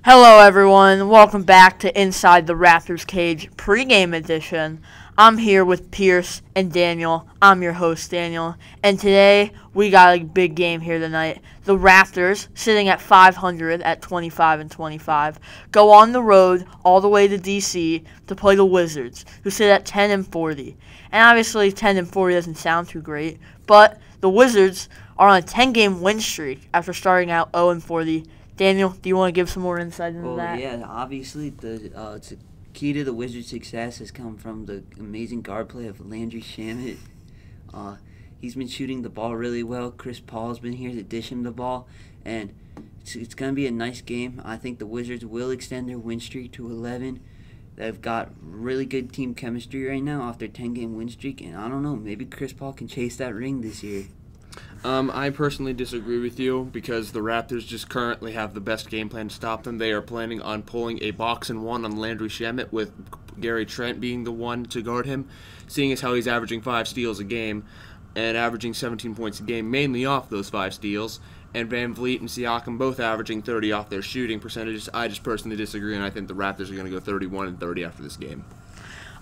Hello everyone, welcome back to Inside the Raptors Cage pregame edition. I'm here with Pierce and Daniel. I'm your host, Daniel, and today we got a big game here tonight. The Raptors, sitting at 500 at 25-25, go on the road all the way to DC to play the Wizards, who sit at 10-40. And obviously 10-40 doesn't sound too great, but the Wizards are on a 10-game win streak after starting out 0-40. Daniel, do you want to give some more insight into that? Yeah, obviously the key to the Wizards' success has come from the amazing guard play of Landry Shamet. He's been shooting the ball really well. Chris Paul's been here to dish him the ball, and it's going to be a nice game. I think the Wizards will extend their win streak to 11. They've got really good team chemistry right now off their 10-game win streak, and I don't know, maybe Chris Paul can chase that ring this year. I personally disagree with you because the Raptors just currently have the best game plan to stop them. They are planning on pulling a box and one on Landry Shamet, with Gary Trent being the one to guard him, seeing as how he's averaging 5 steals a game and averaging 17 points a game mainly off those 5 steals, and Van Vliet and Siakam both averaging 30 off their shooting percentages. I just personally disagree, and I think the Raptors are going to go 31-30 after this game.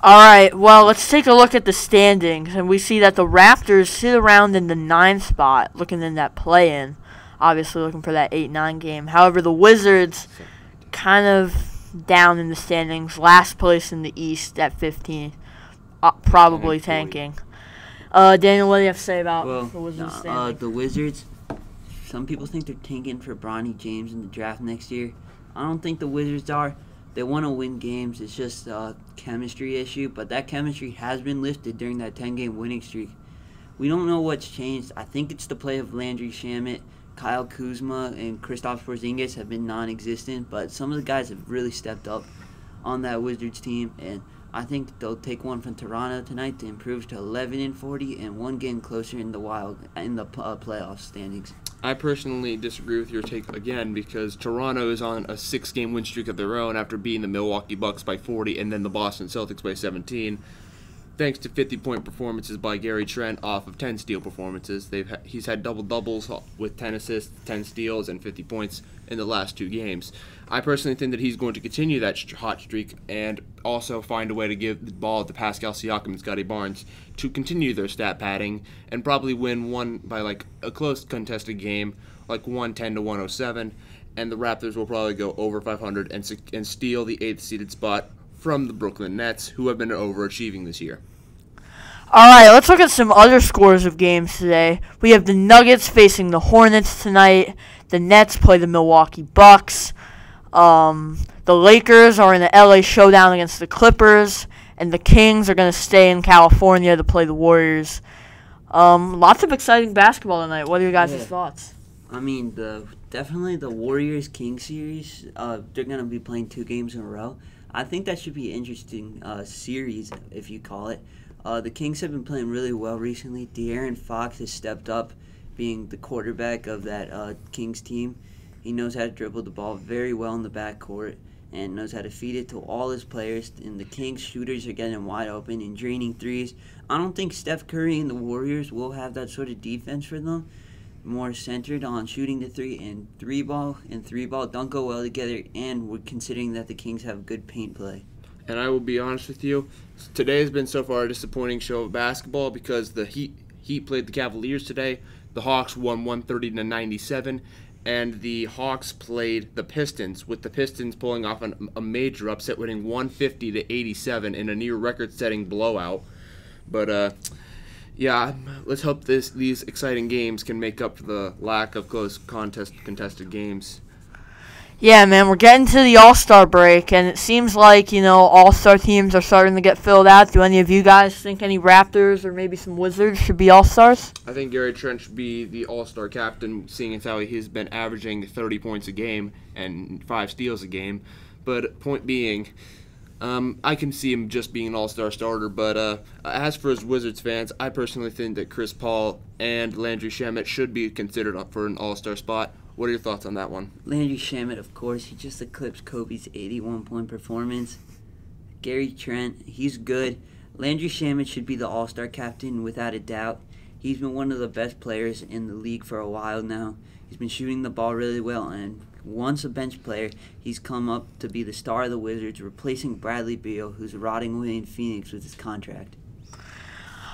All right, well, let's take a look at the standings, and we see that the Raptors sit around in the 9th spot, looking in that play-in, obviously looking for that 8-9 game. However, the Wizards kind of down in the standings, last place in the East at 15, probably tanking. Daniel, what do you have to say about the Wizards standing? The Wizards, some people think they're tanking for Bronny James in the draft next year. I don't think the Wizards are. They want to win games. It's just a chemistry issue, but that chemistry has been lifted during that 10-game winning streak. We don't know what's changed. I think it's the play of Landry Shamet. Kyle Kuzma and Kristaps Porzingis have been non-existent, but some of the guys have really stepped up on that Wizards team, and I think they'll take one from Toronto tonight to improve to 11-40 and one game closer in the playoff standings. I personally disagree with your take again because Toronto is on a 6-game win streak of their own after beating the Milwaukee Bucks by 40 and then the Boston Celtics by 17. Thanks to 50-point performances by Gary Trent off of 10 steal performances. He's had double-doubles with 10 assists, 10 steals, and 50 points in the last 2 games. I personally think that he's going to continue that hot streak and also find a way to give the ball to Pascal Siakam and Scotty Barnes to continue their stat padding and probably win one by like a close contested game, like 110-107, and the Raptors will probably go over 500 and steal the 8th seeded spot from the Brooklyn Nets, who have been overachieving this year. All right, let's look at some other scores of games today. We have the Nuggets facing the Hornets tonight. The Nets play the Milwaukee Bucks. The Lakers are in the LA Showdown against the Clippers, and the Kings are going to stay in California to play the Warriors. Lots of exciting basketball tonight. What are your guys' thoughts? I mean, definitely the Warriors-Kings series, they're going to be playing 2 games in a row. I think that should be an interesting series, if you call it. The Kings have been playing really well recently. De'Aaron Fox has stepped up being the quarterback of that Kings team. He knows how to dribble the ball very well in the backcourt and knows how to feed it to all his players. And the Kings shooters are getting wide open and draining threes. I don't think Steph Curry and the Warriors will have that sort of defense for them. More centered on shooting the 3 and 3-ball don't go well together, and we're considering that the Kings have good paint play. And I will be honest with you, today has been so far a disappointing show of basketball because the Heat played the Cavaliers today. The Hawks won 130-97, and the Hawks played the Pistons, with the Pistons pulling off a major upset, winning 150-87 in a near record-setting blowout. But yeah, let's hope these exciting games can make up for the lack of close contested games. Yeah, man, we're getting to the All-Star break, and it seems like, All-Star teams are starting to get filled out. Do any of you guys think any Raptors or maybe some Wizards should be All-Stars? I think Gary Trent should be the All-Star captain, seeing as how he's been averaging 30 points a game and 5 steals a game. But point being, I can see him just being an all-star starter, but as for his Wizards fans, I personally think that Chris Paul and Landry Shamet should be considered for an all-star spot. What are your thoughts on that one? Landry Shamet, of course, he just eclipsed Kobe's 81-point performance. Gary Trent, he's good. Landry Shamet should be the all-star captain without a doubt. He's been one of the best players in the league for a while now. He's been shooting the ball really well, and once a bench player, he's come up to be the star of the Wizards, replacing Bradley Beal, who's rotting away in Phoenix with his contract.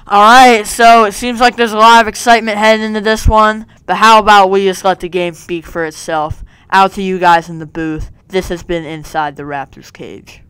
All right, so it seems like there's a lot of excitement heading into this one, but how about we just let the game speak for itself? Out to you guys in the booth. This has been Inside the Raptors Cage.